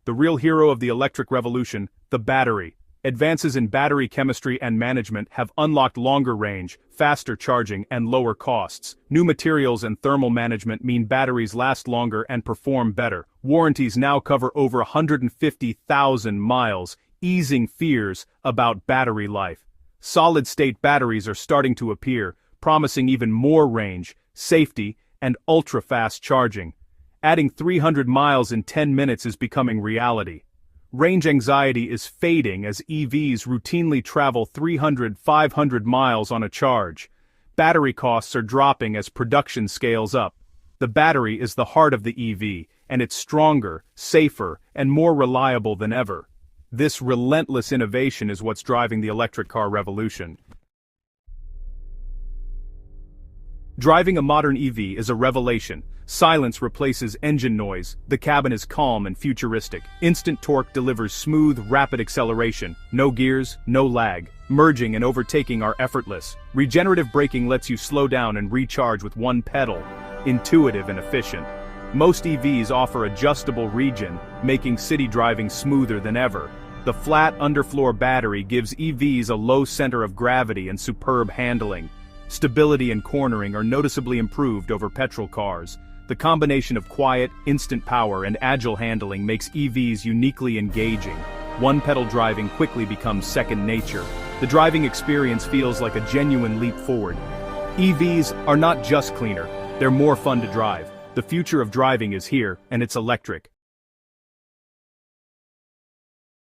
the real hero of the electric revolution, the battery. Advances in battery chemistry and management have unlocked longer range, faster charging, and lower costs. New materials and thermal management mean batteries last longer and perform better. Warranties now cover over 150,000 miles, easing fears about battery life. Solid-state batteries are starting to appear, promising even more range, safety, and ultra-fast charging. Adding 300 miles in 10 minutes is becoming reality. Range anxiety is fading as EVs routinely travel 300–500 miles on a charge. Battery costs are dropping as production scales up. The battery is the heart of the EV, and it's stronger, safer, and more reliable than ever. This relentless innovation is what's driving the electric car revolution. Driving a modern EV is a revelation. Silence replaces engine noise, the cabin is calm and futuristic. Instant torque delivers smooth, rapid acceleration. No gears, no lag. Merging and overtaking are effortless. Regenerative braking lets you slow down and recharge with one pedal. Intuitive and efficient. Most EVs offer adjustable regen, making city driving smoother than ever. The flat underfloor battery gives EVs a low center of gravity and superb handling. Stability and cornering are noticeably improved over petrol cars. The combination of quiet, instant power and agile handling makes EVs uniquely engaging. One-pedal driving quickly becomes second nature. The driving experience feels like a genuine leap forward. EVs are not just cleaner, they're more fun to drive. The future of driving is here, and it's electric.